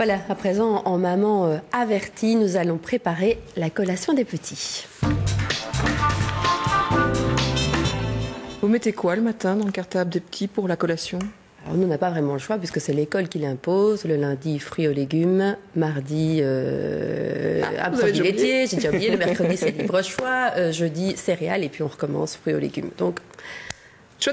Voilà, à présent, en maman avertie, nous allons préparer la collation des petits. Vous mettez quoi le matin dans le cartable des petits pour la collation? Alors nous, on n'a pas vraiment le choix puisque c'est l'école qui l'impose. Le lundi, fruits aux légumes. Mardi, produits laitiers. J'ai déjà oublié. Le mercredi, c'est libre choix. Jeudi, céréales. Et puis on recommence fruits aux légumes. Donc,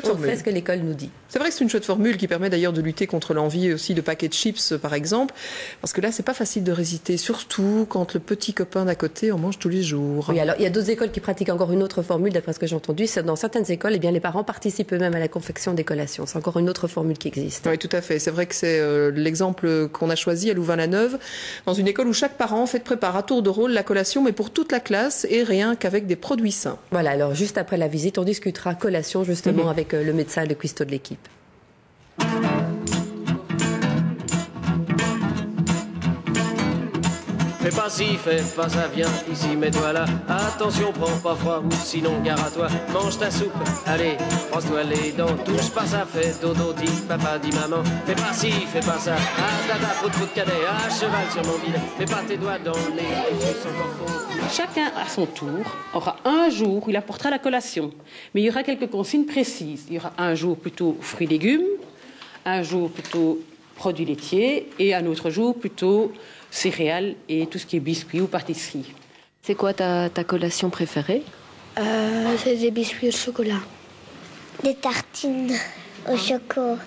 on fait ce que l'école nous dit. C'est vrai que c'est une chouette formule qui permet d'ailleurs de lutter contre l'envie aussi de paquets de chips, par exemple. Parce que là, c'est pas facile de résister, surtout quand le petit copain d'à côté en mange tous les jours. Oui, alors il y a d'autres écoles qui pratiquent encore une autre formule, d'après ce que j'ai entendu. Dans certaines écoles, eh bien, les parents participent eux-mêmes à la confection des collations. C'est encore une autre formule qui existe. Oui, tout à fait. C'est vrai que c'est l'exemple qu'on a choisi à Louvain-la-Neuve, dans une école où chaque parent en fait prépare à tour de rôle la collation, mais pour toute la classe et rien qu'avec des produits sains. Voilà, alors juste après la visite, on discutera collation justement avec le médecin, le cuistot de l'équipe. Fais pas ci, fais pas ça, viens ici, mets-toi là. Attention, prends pas froid ou sinon gare à toi. Mange ta soupe, allez, brosse-toi les dents. Touche pas ça, fais dodo, dit papa, dit maman. Fais pas ci, fais pas ça. Ah, tata, prout, cadet, à cheval sur mon bidet. Mets pas tes doigts dans les... Chacun, à son tour, aura un jour où il apportera la collation. Mais il y aura quelques consignes précises. Il y aura un jour plutôt fruits et légumes, un jour plutôt produits laitiers et un autre jour plutôt céréales et tout ce qui est biscuits ou pâtisserie. C'est quoi ta collation préférée? C'est des biscuits au chocolat. Des tartines au chocolat.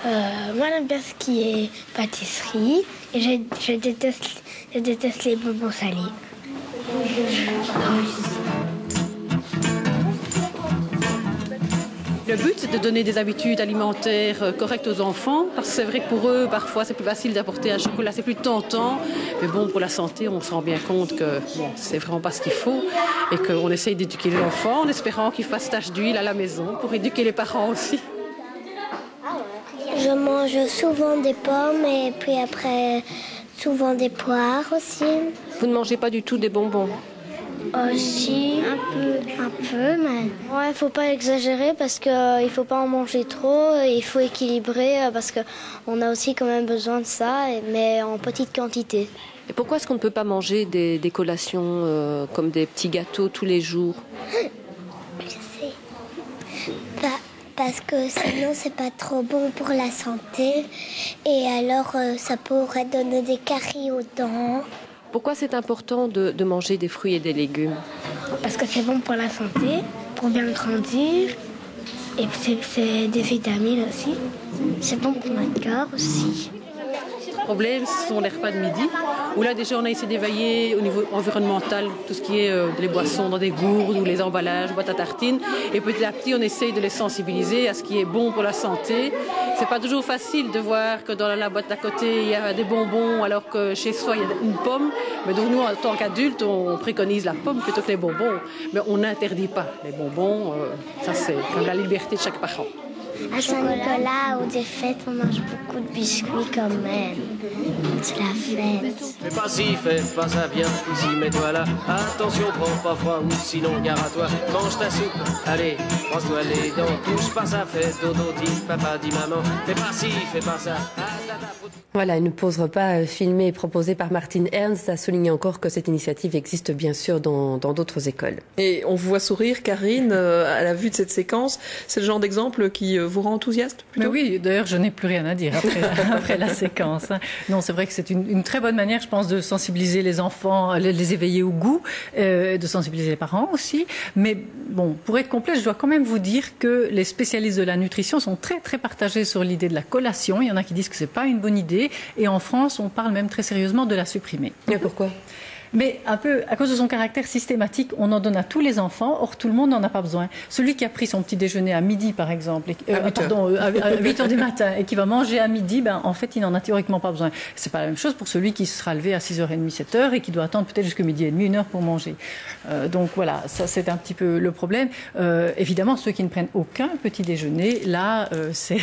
Moi, j'aime bien ce qui est pâtisserie et je déteste les bonbons salés. Le but, c'est de donner des habitudes alimentaires correctes aux enfants, parce que c'est vrai que pour eux, parfois, c'est plus facile d'apporter un chocolat, c'est plus tentant. Mais bon, pour la santé, on se rend bien compte que bon, c'est vraiment pas ce qu'il faut et qu'on essaye d'éduquer l'enfant en espérant qu'il fasse tache d'huile à la maison pour éduquer les parents aussi. Je mange souvent des pommes et puis après, souvent des poires aussi. Vous ne mangez pas du tout des bonbons? Aussi, un peu, mais... Ouais, faut pas exagérer parce qu'il faut pas en manger trop, il faut équilibrer parce qu'on a aussi quand même besoin de ça, mais en petite quantité. Et pourquoi est-ce qu'on ne peut pas manger des collations comme des petits gâteaux tous les jours? Je sais. Parce que sinon, c'est pas trop bon pour la santé et alors ça pourrait donner des caries aux dents. Pourquoi c'est important de manger des fruits et des légumes? Parce que c'est bon pour la santé, pour bien grandir, et c'est des vitamines aussi. C'est bon pour notre corps aussi. Le problème, ce sont les repas de midi, où là déjà on a essayé d'éveiller au niveau environnemental tout ce qui est les boissons dans des gourdes ou les emballages, boîtes à tartines. Et petit à petit, on essaye de les sensibiliser à ce qui est bon pour la santé. C'est pas toujours facile de voir que dans la boîte d'à côté, il y a des bonbons, alors que chez soi, il y a une pomme. Mais donc nous, en tant qu'adultes, on préconise la pomme plutôt que les bonbons. Mais on n'interdit pas les bonbons. Ça, c'est comme la liberté de chaque parent. À Saint-Nicolas ou des fêtes, on mange beaucoup de biscuits quand même. C'est la fête. Fais pas ci, fais pas ça, viens ici, mets-toi là. Attention, prends pas froid ou sinon gare à toi. Mange ta soupe, allez, brosse-toi les dents. Touche pas ça, fais dodo, dit papa, dit maman. Fais pas ci, fais pas ça. Voilà, une pause repas filmée et proposée par Martine Ernst a souligné encore que cette initiative existe bien sûr dans d'autres écoles. Et on vous voit sourire, Karine, à la vue de cette séquence. C'est le genre d'exemple qui vous rend enthousiaste plutôt? Mais oui, d'ailleurs, je n'ai plus rien à dire après la séquence. Non, c'est vrai que c'est une très bonne manière, je pense, de sensibiliser les enfants, les éveiller au goût, de sensibiliser les parents aussi. Mais bon, pour être complet, je dois quand même vous dire que les spécialistes de la nutrition sont très, très partagés sur l'idée de la collation. Il y en a qui disent que c'est pas une bonne idée. Et en France, on parle même très sérieusement de la supprimer. Mais pourquoi ? Mais un peu, à cause de son caractère systématique, on en donne à tous les enfants, or tout le monde n'en a pas besoin. Celui qui a pris son petit déjeuner à midi, par exemple, à 8 heures du matin, et qui va manger à midi, ben, en fait, il n'en a théoriquement pas besoin. C'est pas la même chose pour celui qui sera levé à 6h30, 7h, et qui doit attendre peut-être jusqu'à midi et demi, 1 heure pour manger. Donc voilà, ça c'est un petit peu le problème. Évidemment, ceux qui ne prennent aucun petit déjeuner, là, c'est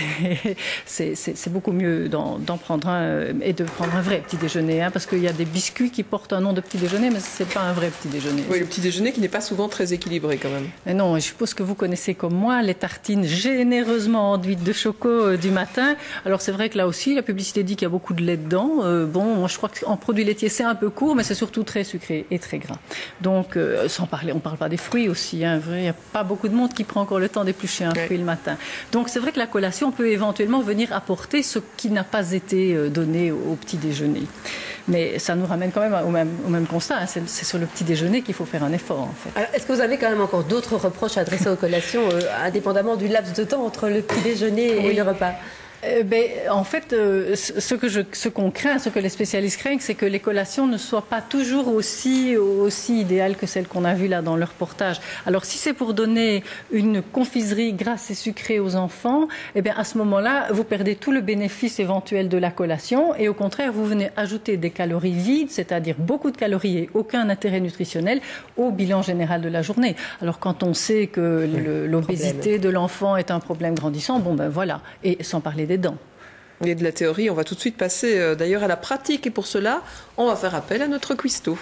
beaucoup mieux d'en prendre un, et de prendre un vrai petit déjeuner, hein, parce qu'il y a des biscuits qui portent un nom de petit petit déjeuner, mais c'est pas un vrai petit déjeuner. Oui, le petit déjeuner qui n'est pas souvent très équilibré quand même. Mais non, je suppose que vous connaissez comme moi les tartines généreusement enduites de choco du matin. Alors c'est vrai que là aussi, la publicité dit qu'il y a beaucoup de lait dedans. Bon, moi je crois qu'en produits laitiers c'est un peu court, mais c'est surtout très sucré et très gras. Donc sans parler, on parle pas des fruits aussi. Hein, il n'y a pas beaucoup de monde qui prend encore le temps d'éplucher un fruit le matin. Donc c'est vrai que la collation peut éventuellement venir apporter ce qui n'a pas été donné au petit déjeuner. Mais ça nous ramène quand même au même constat. Hein. C'est sur le petit déjeuner qu'il faut faire un effort, en fait. Alors, est-ce que vous avez quand même encore d'autres reproches adressés aux collations, indépendamment du laps de temps entre le petit déjeuner et le repas? En fait, ce qu'on craint, ce que les spécialistes craignent, c'est que les collations ne soient pas toujours aussi idéales que celles qu'on a vues là dans le reportage. Alors, si c'est pour donner une confiserie grasse et sucrée aux enfants, à ce moment-là, vous perdez tout le bénéfice éventuel de la collation et au contraire, vous venez ajouter des calories vides, c'est-à-dire beaucoup de calories et aucun intérêt nutritionnel au bilan général de la journée. Alors, quand on sait que l'obésité de l'enfant est un problème grandissant, voilà. Et sans parler des dents. Et de la théorie, on va tout de suite passer d'ailleurs à la pratique. Et pour cela, on va faire appel à notre cuistot.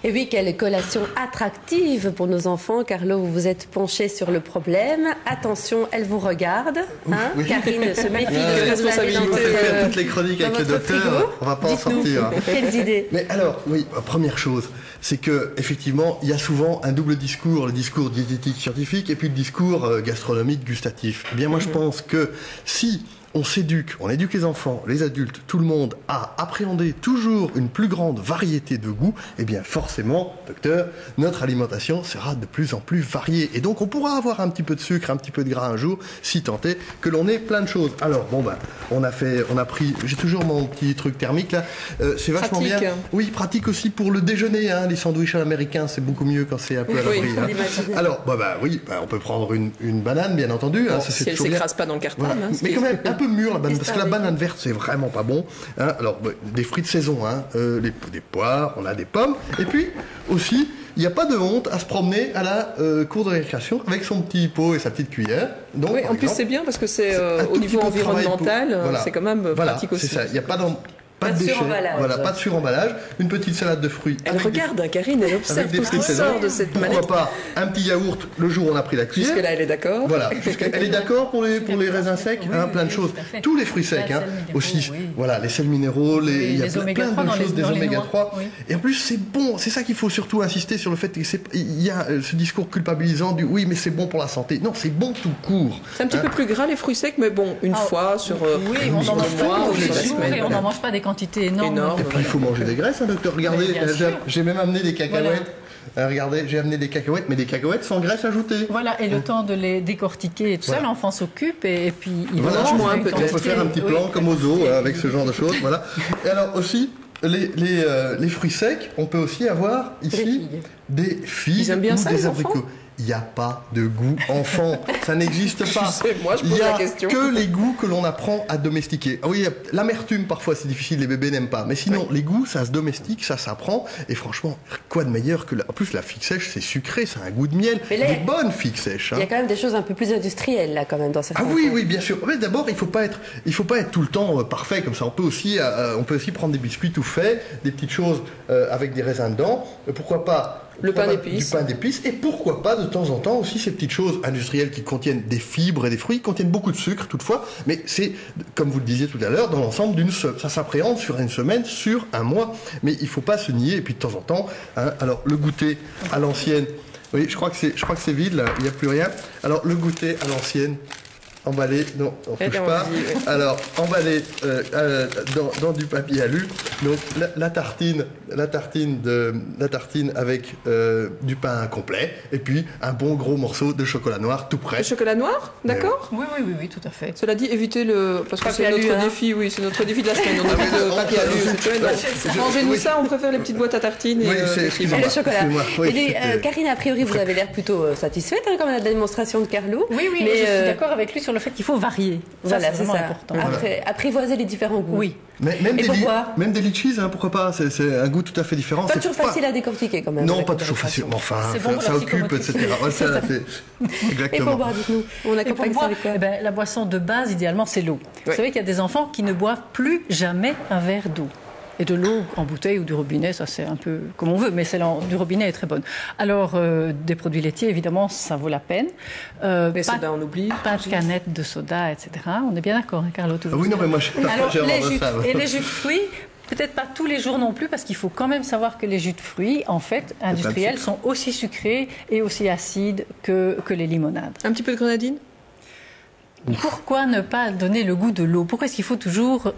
Et oui, quelle collation attractive pour nos enfants. Carlo, vous vous êtes penché sur le problème. Attention, elle vous regarde. Hein oui. Karine se méfie de ce que vous avez dans votre faire toutes les chroniques avec le docteur, on ne va pas en sortir. Quelles idées? Mais alors, oui, première chose, c'est que effectivement, il y a souvent un double discours, le discours diététique scientifique et puis le discours gastronomique gustatif. Eh bien, moi, je pense que si on éduque les enfants, les adultes, tout le monde à appréhender toujours une plus grande variété de goûts, eh bien forcément, docteur, notre alimentation sera de plus en plus variée. Et donc on pourra avoir un petit peu de sucre, un petit peu de gras un jour, si tant est que l'on ait plein de choses. Alors on a pris, j'ai toujours mon petit truc thermique là, c'est vachement pratique. Bien. Oui, pratique aussi pour le déjeuner, hein, les sandwichs à l'américain, c'est beaucoup mieux quand c'est un peu à l'abri. Hein. Alors, on peut prendre une banane, bien entendu. Bon, hein, si elle ne s'écrase pas dans le carton. Voilà. Mais quand même un peu mûre la banane, parce que la banane verte c'est vraiment pas bon. Hein. Alors des fruits de saison, hein, des poires, on a des pommes, et puis aussi il n'y a pas de honte à se promener à la cour de récréation avec son petit pot et sa petite cuillère. Donc, oui, en plus c'est bien parce que c'est au niveau environnemental, c'est quand même pratique aussi. C'est ça, il n'y a pas de déchets, pas de suremballage, une petite salade de fruits. Elle regarde, Karine, elle observe tout ce qui sort de cette manette. Pourquoi pas un petit yaourt le jour où on a pris la cuillère. Jusque-là, elle est d'accord. Voilà, elle est d'accord pour les raisins secs, plein de choses. Tous les fruits secs, aussi, voilà, les sels minéraux, il y a plein de choses, des oméga 3. Et en plus, c'est bon, c'est ça qu'il faut surtout insister sur le fait qu'il y a ce discours culpabilisant du oui, mais c'est bon pour la santé. Non, c'est bon tout court. C'est un petit peu plus gras les fruits secs, mais bon, une fois sur on en mange pas tous les jours et on n'en mange pas des quantité énorme. Et puis il faut manger des graisses, hein, docteur. Regardez, j'ai même amené des cacahuètes. Voilà. Regardez, j'ai amené des cacahuètes, mais des cacahuètes sans graisse ajoutée. Voilà, et le temps de les décortiquer et tout ça, l'enfant s'occupe et puis il mange moins peut-être. On peut faire un petit plan comme au zoo avec ce genre de choses. Voilà. Et alors aussi, les fruits secs, on peut aussi avoir ici des figues ou des abricots. Il n'y a pas de goût enfant. Ça n'existe pas. Moi, je pose la question. Il n'y a que les goûts que l'on apprend à domestiquer. Ah oui, l'amertume, parfois, c'est difficile, les bébés n'aiment pas. Mais sinon, les goûts, ça se domestique, ça s'apprend. Et franchement, quoi de meilleur que... En plus, la figue sèche, c'est sucré, ça a un goût de miel. Des bonnes figues sèches. Il y a quand même des choses un peu plus industrielles, là, quand même, dans certains cas. Oui, bien sûr. Mais d'abord, il faut pas être tout le temps parfait comme ça. On peut aussi prendre des biscuits tout faits, des petites choses avec des raisins dedans. Pourquoi pas du pain d'épices, et pourquoi pas de temps en temps aussi ces petites choses industrielles qui contiennent des fibres et des fruits, qui contiennent beaucoup de sucre toutefois, mais c'est, comme vous le disiez tout à l'heure, dans l'ensemble ça s'appréhende sur une semaine, sur un mois, mais il ne faut pas se nier, et puis de temps en temps, hein, alors le goûter à l'ancienne, oui, je crois que c'est vide là, il n'y a plus rien, alors le goûter à l'ancienne, emballé, non, on ne touche pas. Alors, emballé dans du papier alu. Donc, la tartine avec du pain complet. Et puis, un bon gros morceau de chocolat noir tout prêt. Le chocolat noir, d'accord ? Oui, tout à fait. Cela dit, évitez parce que c'est notre défi, c'est notre défi de la semaine. On a mis le papier alu. Mangez-nous ça, on préfère les petites boîtes à tartines et le chocolat. Karine, a priori, vous avez l'air plutôt satisfaite quand même de la démonstration de Carlo. Oui, mais je suis d'accord avec lui sur le fait qu'il faut varier. Voilà, c'est vraiment important. Apprivoiser les différents goûts. Oui. Même des litchis, pourquoi pas, c'est un goût tout à fait différent. Pas toujours facile à décortiquer quand même. Non, pas toujours facile, mais enfin, ça occupe, etc. Exactement. Et pour boire, dites-nous, on accompagne ça avec quoi? La boisson de base, idéalement, c'est l'eau. Vous savez qu'il y a des enfants qui ne boivent plus jamais un verre d'eau. Et de l'eau en bouteille ou du robinet, ça c'est un peu comme on veut, mais celle du robinet est très bonne. Alors, des produits laitiers, évidemment, ça vaut la peine. Les sodas, on oublie. Pas de canettes de soda, etc. On est bien d'accord, hein, Carlo? Oui, non, mais moi, et les jus de fruits, peut-être pas tous les jours non plus, parce qu'il faut quand même savoir que les jus de fruits, en fait, industriels, sont aussi sucrés et aussi acides que les limonades. Un petit peu de grenadine? Pourquoi ne pas donner le goût de l'eau? Pourquoi est-ce qu'il faut toujours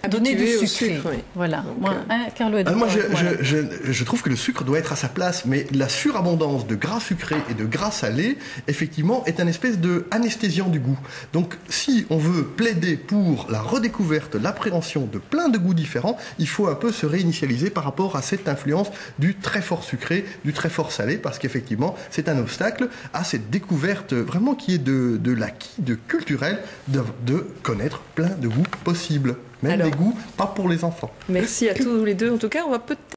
donner du sucré? Oui. Voilà. Donc, Carlo, moi, je trouve que le sucre doit être à sa place, mais la surabondance de gras sucrés et de gras salés, effectivement, est un espèce de anesthésiant du goût. Donc, si on veut plaider pour la redécouverte, l'appréhension de plein de goûts différents, il faut un peu se réinitialiser par rapport à cette influence du très fort sucré, du très fort salé, parce qu'effectivement, c'est un obstacle à cette découverte vraiment qui est de l'acquis, de culturel, de connaître plein de goûts possibles. Même les goûts, pas pour les enfants. Merci à tous les deux. En tout cas, on va peut-être